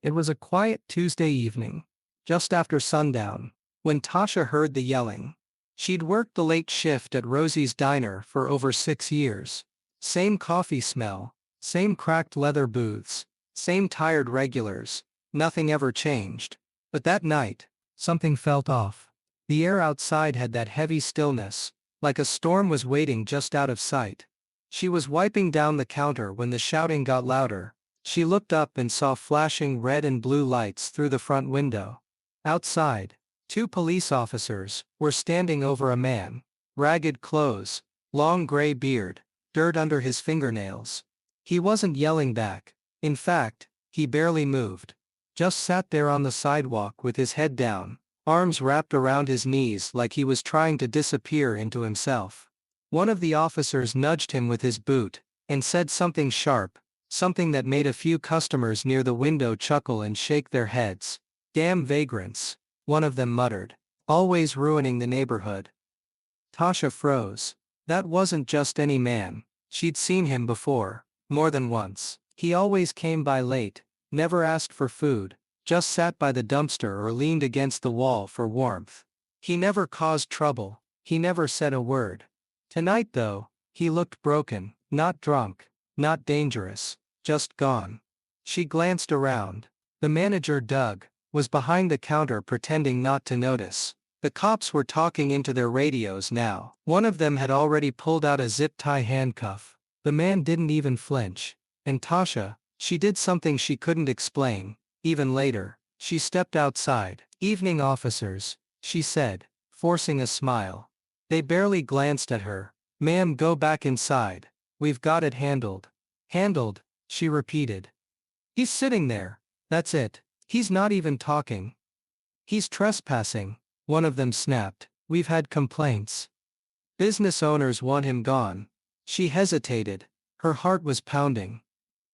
It was a quiet Tuesday evening, just after sundown, when Tasha heard the yelling. She'd worked the late shift at Rosie's Diner for over 6 years. Same coffee smell, same cracked leather booths, same tired regulars, nothing ever changed. But that night, something felt off. The air outside had that heavy stillness, like a storm was waiting just out of sight. She was wiping down the counter when the shouting got louder. She looked up and saw flashing red and blue lights through the front window. Outside, two police officers were standing over a man. Ragged clothes, long gray beard, dirt under his fingernails. He wasn't yelling back. In fact, he barely moved. Just sat there on the sidewalk with his head down, arms wrapped around his knees like he was trying to disappear into himself. One of the officers nudged him with his boot and said something sharp, something that made a few customers near the window chuckle and shake their heads. "Damn vagrants," one of them muttered. "Always ruining the neighborhood." Tasha froze. That wasn't just any man. She'd seen him before, more than once. He always came by late, never asked for food, just sat by the dumpster or leaned against the wall for warmth. He never caused trouble, he never said a word. Tonight though, he looked broken, not drunk, not dangerous, just gone. She glanced around. The manager, Doug, was behind the counter pretending not to notice. The cops were talking into their radios now. One of them had already pulled out a zip-tie handcuff. The man didn't even flinch. And Tasha, she did something she couldn't explain. Even later, she stepped outside. "Evening, officers," she said, forcing a smile. They barely glanced at her. "Ma'am, go back inside. We've got it handled." "Handled," she repeated. "He's sitting there. That's it. He's not even talking." "He's trespassing," one of them snapped. "We've had complaints. Business owners want him gone." She hesitated. Her heart was pounding.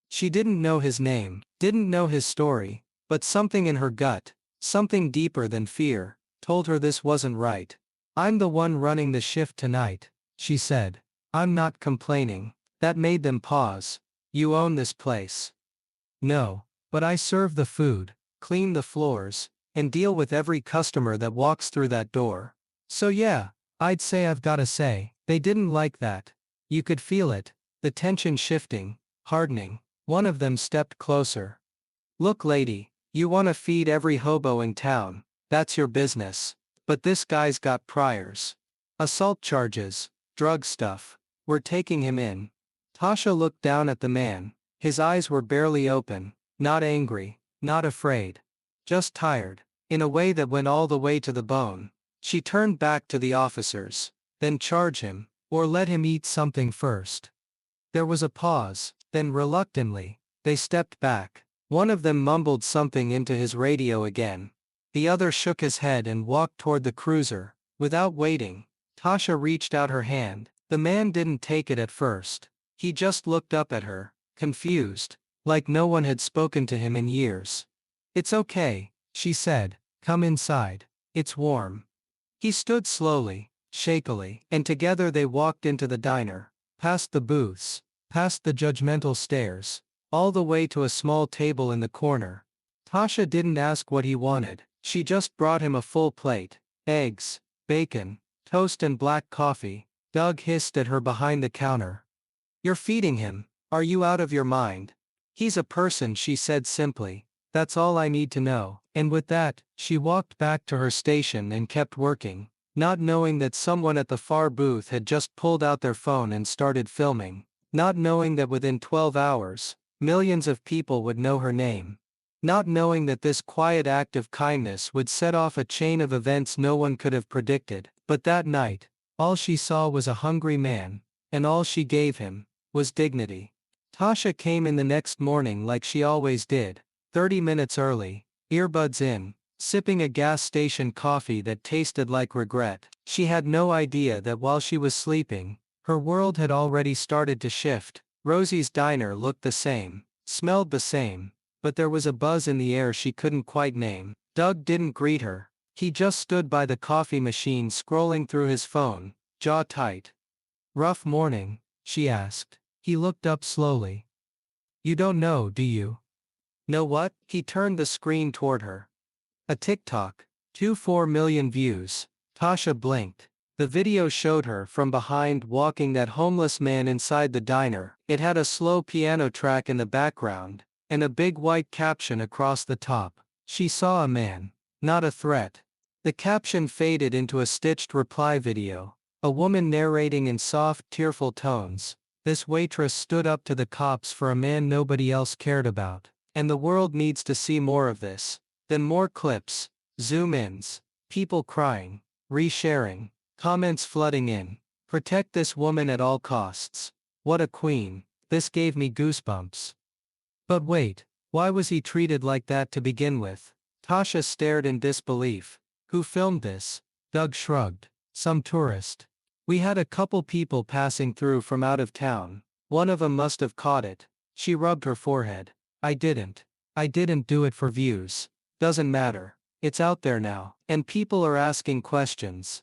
She didn't know his name, didn't know his story, but something in her gut, something deeper than fear, told her this wasn't right. "I'm the one running the shift tonight," she said. "I'm not complaining." That made them pause. "You own this place." "No, but I serve the food, clean the floors, and deal with every customer that walks through that door. So yeah, I'd say I've got a say." They didn't like that. You could feel it, the tension shifting, hardening. One of them stepped closer. "Look, lady, you want to feed every hobo in town, that's your business. But this guy's got priors. Assault charges, drug stuff. We're taking him in." Tasha looked down at the man. His eyes were barely open, not angry, not afraid. Just tired, in a way that went all the way to the bone. She turned back to the officers. "Then charge him, or let him eat something first." There was a pause, then reluctantly, they stepped back. One of them mumbled something into his radio again. The other shook his head and walked toward the cruiser. Without waiting, Tasha reached out her hand. The man didn't take it at first. He just looked up at her, confused, like no one had spoken to him in years. "It's okay," she said. "Come inside. It's warm." He stood slowly, shakily, and together they walked into the diner, past the booths, past the judgmental stares, all the way to a small table in the corner. Tasha didn't ask what he wanted. She just brought him a full plate: eggs, bacon, toast and black coffee. Doug hissed at her behind the counter. "You're feeding him. Are you out of your mind?" "He's a person," she said simply. "That's all I need to know." And with that, she walked back to her station and kept working, not knowing that someone at the far booth had just pulled out their phone and started filming, not knowing that within 12 hours, millions of people would know her name, not knowing that this quiet act of kindness would set off a chain of events no one could have predicted. But that night, all she saw was a hungry man, and all she gave him was dignity. Tasha came in the next morning like she always did, 30 minutes early, earbuds in, sipping a gas station coffee that tasted like regret. She had no idea that while she was sleeping, her world had already started to shift. Rosie's Diner looked the same, smelled the same, but there was a buzz in the air she couldn't quite name. Doug didn't greet her. He just stood by the coffee machine scrolling through his phone, jaw tight. "Rough morning?" she asked. He looked up slowly. "You don't know, do you?" Know what? He turned the screen toward her. A TikTok. 24 million views. Tasha blinked. The video showed her from behind walking that homeless man inside the diner. It had a slow piano track in the background, and a big white caption across the top. She saw a man, not a threat. The caption faded into a stitched reply video. A woman narrating in soft, tearful tones. This waitress stood up to the cops for a man nobody else cared about. And the world needs to see more of this. Then more clips, zoom-ins, people crying, resharing, comments flooding in. Protect this woman at all costs. What a queen. This gave me goosebumps. But wait, why was he treated like that to begin with? Tasha stared in disbelief. Who filmed this? Doug shrugged. Some tourist. We had a couple people passing through from out of town. One of 'em must have caught it. She rubbed her forehead. I didn't do it for views. Doesn't matter. It's out there now, and people are asking questions.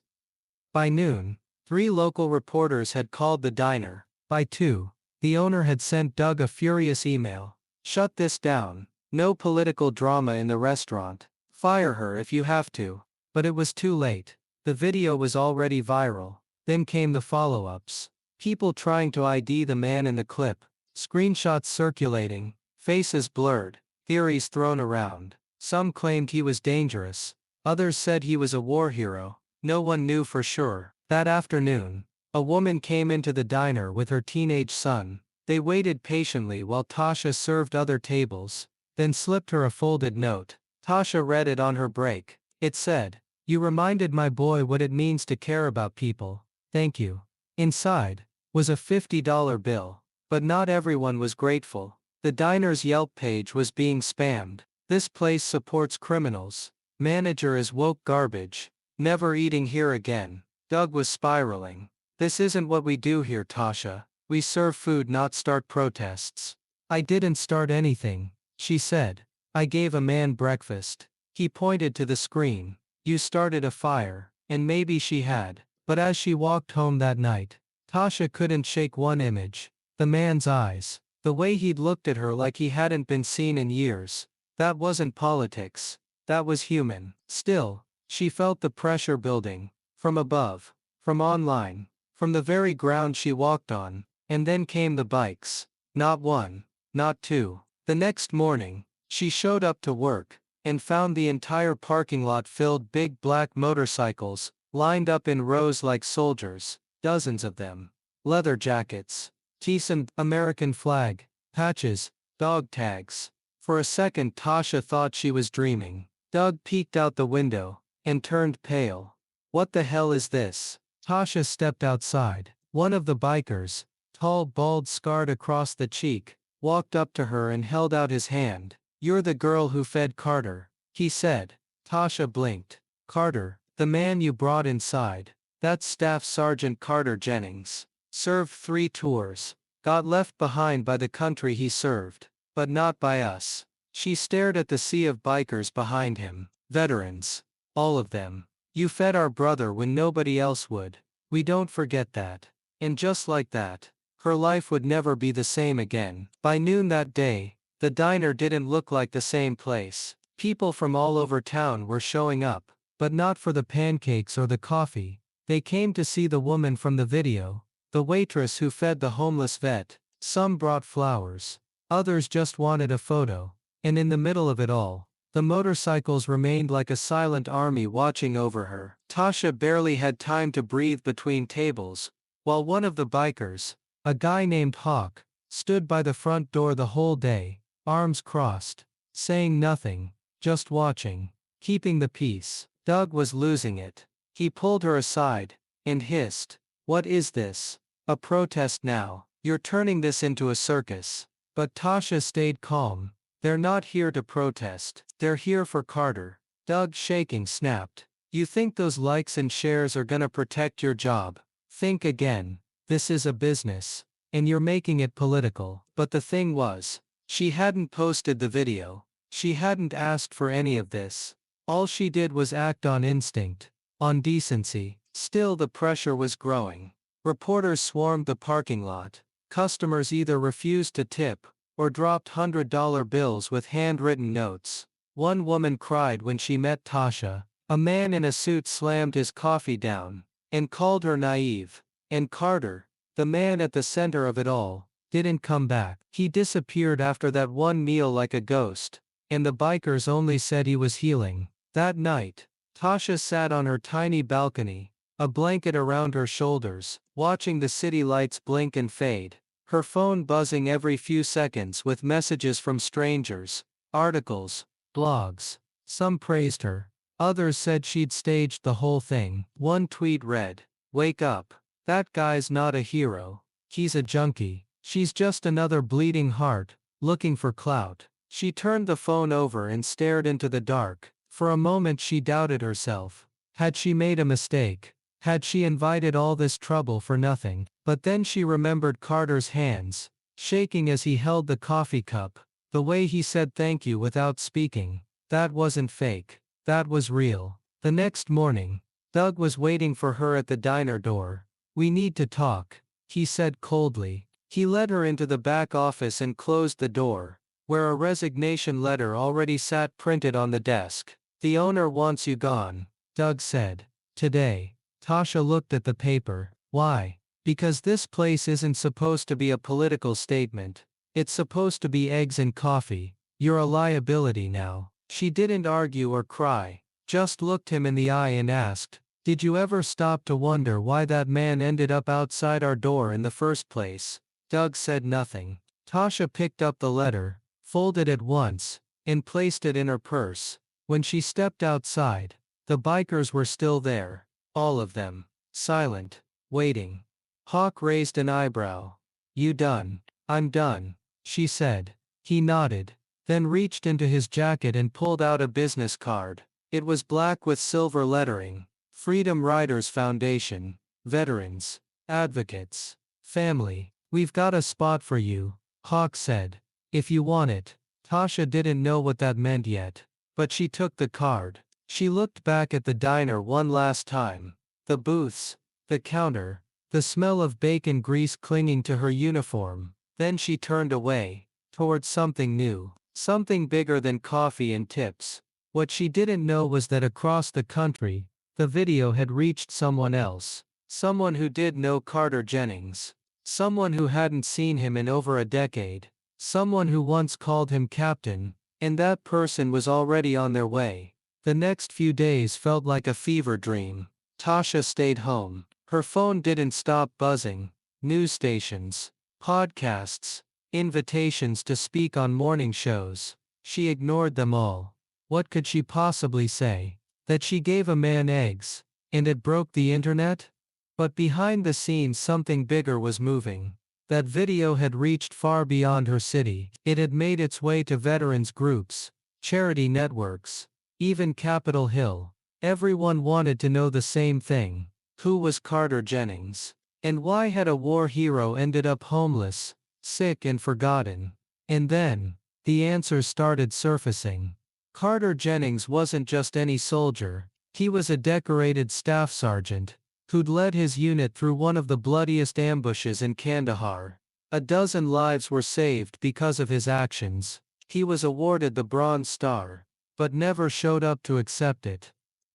By noon, 3 local reporters had called the diner. By 2, the owner had sent Doug a furious email. Shut this down. No political drama in the restaurant. Fire her if you have to. But it was too late. The video was already viral. Then came the follow-ups. People trying to ID the man in the clip. Screenshots circulating. Faces blurred. Theories thrown around. Some claimed he was dangerous. Others said he was a war hero. No one knew for sure. That afternoon, a woman came into the diner with her teenage son. They waited patiently while Tasha served other tables, then slipped her a folded note. Tasha read it on her break. It said, "You reminded my boy what it means to care about people. Thank you." Inside was a $50 bill. But not everyone was grateful. The diner's Yelp page was being spammed. This place supports criminals. Manager is woke garbage. Never eating here again. Doug was spiraling. This isn't what we do here, Tasha. We serve food, not start protests. I didn't start anything, she said. I gave a man breakfast. He pointed to the screen. You started a fire, and maybe she had. But as she walked home that night, Tasha couldn't shake one image. The man's eyes. The way he'd looked at her like he hadn't been seen in years. That wasn't politics. That was human. Still, she felt the pressure building. From above. From online. From the very ground she walked on. And then came the bikes. Not one. Not two. The next morning, she showed up to work, and found the entire parking lot filled big black motorcycles, lined up in rows like soldiers. Dozens of them. Leather jackets. Teesum, American flag, patches, dog tags. For a second Tasha thought she was dreaming. Doug peeked out the window, and turned pale. What the hell is this? Tasha stepped outside. One of the bikers, tall, bald, scarred across the cheek, walked up to her and held out his hand. You're the girl who fed Carter, he said. Tasha blinked. Carter, the man you brought inside. That's Staff Sergeant Carter Jennings. Served 3 tours. Got left behind by the country he served. But not by us. She stared at the sea of bikers behind him. Veterans. All of them. You fed our brother when nobody else would. We don't forget that. And just like that, her life would never be the same again. By noon that day, the diner didn't look like the same place. People from all over town were showing up. But not for the pancakes or the coffee. They came to see the woman from the video. The waitress who fed the homeless vet. Some brought flowers. Others just wanted a photo. And in the middle of it all, the motorcycles remained like a silent army watching over her. Tasha barely had time to breathe between tables, while one of the bikers, a guy named Hawk, stood by the front door the whole day, arms crossed, saying nothing, just watching, keeping the peace. Doug was losing it. He pulled her aside, and hissed, "What is this? A protest now? You're turning this into a circus." But Tasha stayed calm. They're not here to protest. They're here for Carter. Doug, shaking, snapped. You think those likes and shares are gonna protect your job? Think again. This is a business. And you're making it political. But the thing was, she hadn't posted the video. She hadn't asked for any of this. All she did was act on instinct. On decency. Still, the pressure was growing. Reporters swarmed the parking lot. Customers either refused to tip, or dropped $100 bills with handwritten notes. One woman cried when she met Tasha. A man in a suit slammed his coffee down and called her naive. And Carter, the man at the center of it all, didn't come back. He disappeared after that one meal like a ghost, and the bikers only said he was healing. That night, Tasha sat on her tiny balcony, a blanket around her shoulders, watching the city lights blink and fade, her phone buzzing every few seconds with messages from strangers, articles, blogs. Some praised her. Others said she'd staged the whole thing. One tweet read, "Wake up. That guy's not a hero. He's a junkie. She's just another bleeding heart, looking for clout." She turned the phone over and stared into the dark. For a moment she doubted herself. Had she made a mistake? Had she invited all this trouble for nothing? But then she remembered Carter's hands, shaking as he held the coffee cup, the way he said thank you without speaking. That wasn't fake. That was real. The next morning, Doug was waiting for her at the diner door. "We need to talk," he said coldly. He led her into the back office and closed the door, where a resignation letter already sat printed on the desk. "The owner wants you gone," Doug said. "Today." Tasha looked at the paper. "Why?" "Because this place isn't supposed to be a political statement. It's supposed to be eggs and coffee. You're a liability now." She didn't argue or cry, just looked him in the eye and asked, "Did you ever stop to wonder why that man ended up outside our door in the first place?" Doug said nothing. Tasha picked up the letter, folded it once, and placed it in her purse. When she stepped outside, the bikers were still there, all of them, silent, waiting. Hawk raised an eyebrow. "You done?" "I'm done," she said. He nodded, then reached into his jacket and pulled out a business card. It was black with silver lettering. Freedom Riders Foundation. Veterans. Advocates. Family. "We've got a spot for you," Hawk said. "If you want it." Tasha didn't know what that meant yet, but she took the card. She looked back at the diner one last time. The booths, the counter, the smell of bacon grease clinging to her uniform. Then she turned away, towards something new, something bigger than coffee and tips. What she didn't know was that across the country, the video had reached someone else. Someone who did know Carter Jennings. Someone who hadn't seen him in over a decade. Someone who once called him captain, and that person was already on their way. The next few days felt like a fever dream. Tasha stayed home. Her phone didn't stop buzzing. News stations, podcasts, invitations to speak on morning shows. She ignored them all. What could she possibly say? That she gave a man eggs, and it broke the internet? But behind the scenes something bigger was moving. That video had reached far beyond her city. It had made its way to veterans groups, charity networks, even Capitol Hill. Everyone wanted to know the same thing. Who was Carter Jennings? And why had a war hero ended up homeless, sick and forgotten? And then, the answers started surfacing. Carter Jennings wasn't just any soldier. He was a decorated staff sergeant who'd led his unit through one of the bloodiest ambushes in Kandahar. A dozen lives were saved because of his actions. He was awarded the Bronze Star, but never showed up to accept it.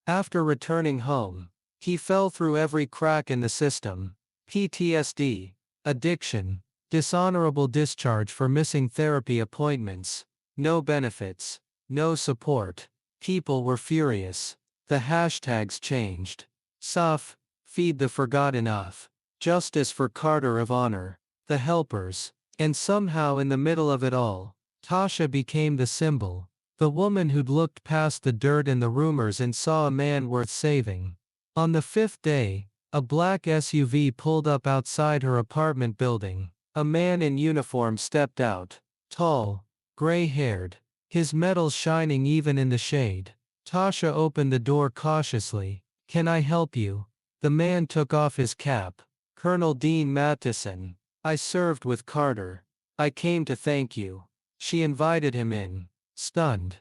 After returning home, he fell through every crack in the system. PTSD, addiction, dishonorable discharge for missing therapy appointments, no benefits, no support. People were furious. The hashtags changed. SUF, Feed the Forgotten Of, Justice for Carter of Honor, The Helpers, and somehow in the middle of it all, Tasha became the symbol, the woman who'd looked past the dirt and the rumors and saw a man worth saving. On the fifth day, a black SUV pulled up outside her apartment building. A man in uniform stepped out, tall, gray-haired, his metals shining even in the shade. Tasha opened the door cautiously. "Can I help you?" The man took off his cap. "Colonel Dean Matheson. I served with Carter. I came to thank you." She invited him in, stunned.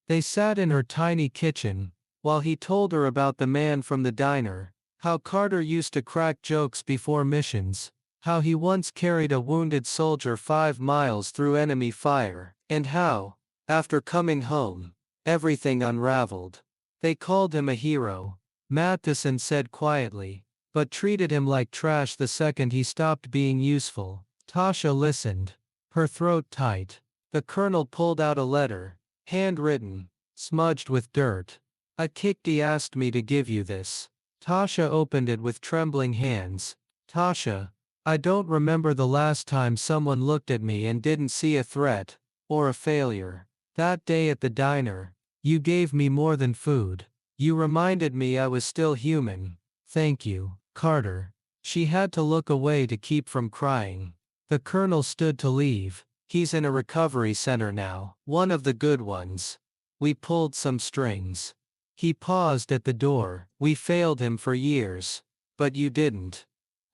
They sat in her tiny kitchen, while he told her about the man from the diner, how Carter used to crack jokes before missions, How he once carried a wounded soldier 5 miles through enemy fire, and how, after coming home, everything unraveled. They called him a hero, Matheson said quietly, but treated him like trash the second he stopped being useful. Tasha listened, her throat tight. The colonel pulled out a letter, handwritten, smudged with dirt. Akikti asked me to give you this. Tasha opened it with trembling hands. Tasha, I don't remember the last time someone looked at me and didn't see a threat, or a failure. That day at the diner, you gave me more than food. You reminded me I was still human. Thank you, Carter. She had to look away to keep from crying. The colonel stood to leave. He's in a recovery center now, one of the good ones. We pulled some strings. He paused at the door. We failed him for years. But you didn't.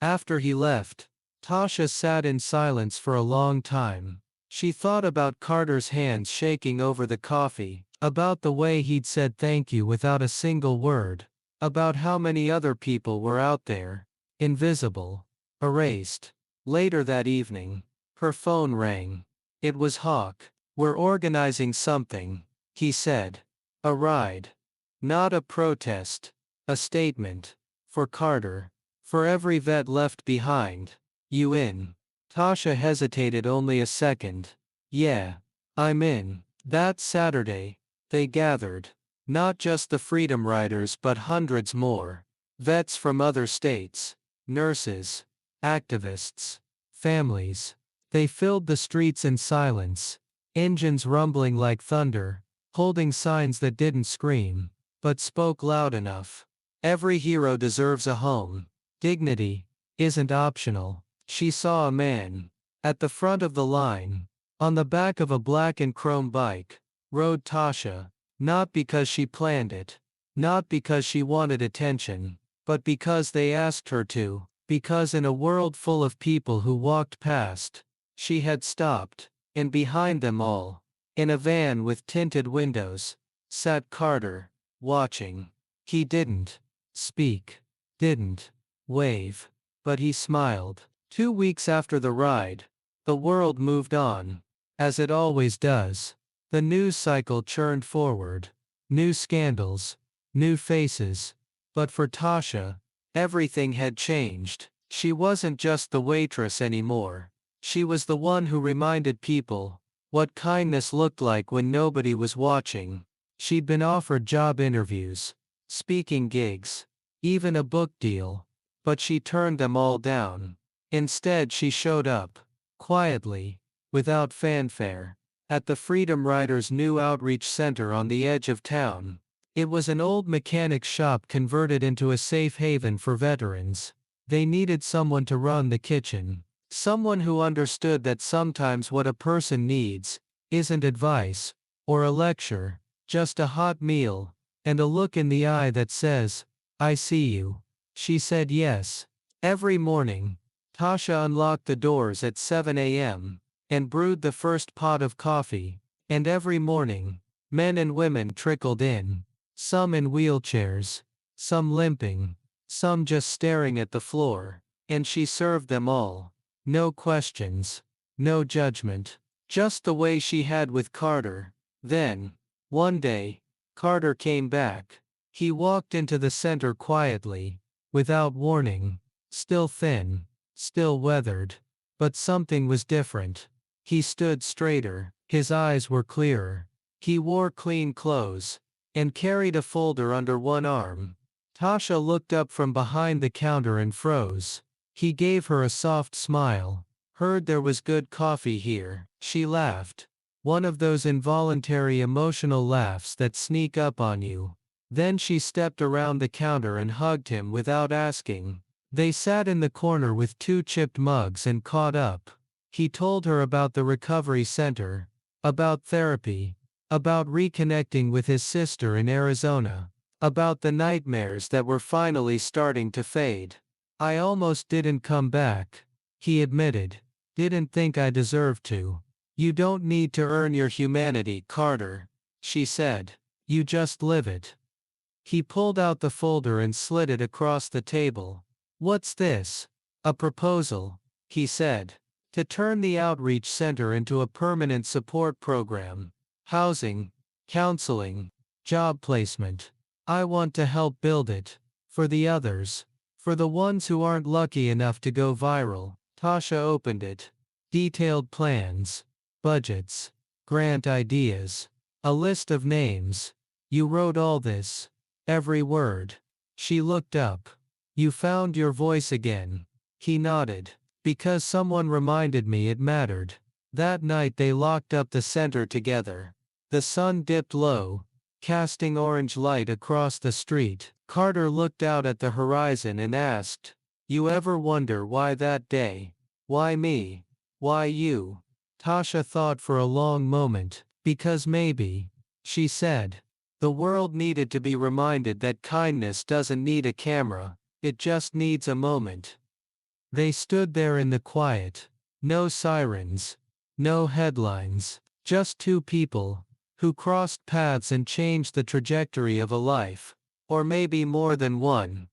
After he left, Tasha sat in silence for a long time. She thought about Carter's hands shaking over the coffee, about the way he'd said thank you without a single word, about how many other people were out there, invisible, erased. Later that evening, her phone rang. It was Hawk. We're organizing something, he said. A ride. Not a protest. A statement. For Carter. For every vet left behind. You in? Tasha hesitated only a second. Yeah. I'm in. That Saturday, they gathered. Not just the Freedom Riders but hundreds more. Vets from other states. Nurses. Activists. Families. They filled the streets in silence. Engines rumbling like thunder. Holding signs that didn't scream, but spoke loud enough. Every hero deserves a home. Dignity isn't optional. She saw a man at the front of the line, on the back of a black and chrome bike, rode Tasha, not because she planned it, not because she wanted attention, but because they asked her to, because in a world full of people who walked past, she had stopped, and behind them all, in a van with tinted windows, sat Carter, watching. He didn't speak, didn't wave, but he smiled. 2 weeks after the ride, the world moved on, as it always does. The news cycle churned forward. New scandals, new faces. But for Tasha, everything had changed. She wasn't just the waitress anymore. She was the one who reminded people what kindness looked like when nobody was watching. She'd been offered job interviews, speaking gigs, even a book deal, but she turned them all down. Instead she showed up, quietly, without fanfare, at the Freedom Riders' new outreach center on the edge of town. It was an old mechanic's shop converted into a safe haven for veterans. They needed someone to run the kitchen, someone who understood that sometimes what a person needs isn't advice or a lecture, just a hot meal and a look in the eye that says, "I see you." She said yes. Every morning, Tasha unlocked the doors at 7 a.m. and brewed the first pot of coffee, and every morning, men and women trickled in, some in wheelchairs, some limping, some just staring at the floor, and she served them all. No questions, no judgment, just the way she had with Carter. Then, one day, Carter came back. He walked into the center quietly, without warning, still thin, still weathered, but something was different. He stood straighter, his eyes were clearer. He wore clean clothes, and carried a folder under one arm. Tasha looked up from behind the counter and froze. He gave her a soft smile. Heard there was good coffee here. She laughed. One of those involuntary emotional laughs that sneak up on you. Then she stepped around the counter and hugged him without asking. They sat in the corner with 2 chipped mugs and caught up. He told her about the recovery center, about therapy, about reconnecting with his sister in Arizona, about the nightmares that were finally starting to fade. "I almost didn't come back," he admitted. "Didn't think I deserved to." "You don't need to earn your humanity, Carter," she said. "You just live it." He pulled out the folder and slid it across the table. "What's this?" "A proposal." he said. To turn the outreach center into a permanent support program. Housing, counseling, job placement. I want to help build it. For the others. For the ones who aren't lucky enough to go viral. Tasha opened it. Detailed plans. Budgets. Grant ideas. A list of names. You wrote all this. Every word. She looked up. You found your voice again. He nodded. Because someone reminded me it mattered. That night they locked up the center together. The sun dipped low, casting orange light across the street. Carter looked out at the horizon and asked, "You ever wonder why that day? Why me? Why you?" Tasha thought for a long moment. Because maybe, she said, the world needed to be reminded that kindness doesn't need a camera, it just needs a moment. They stood there in the quiet. No sirens. No headlines. Just two people, who crossed paths and changed the trajectory of a life. Or maybe more than one.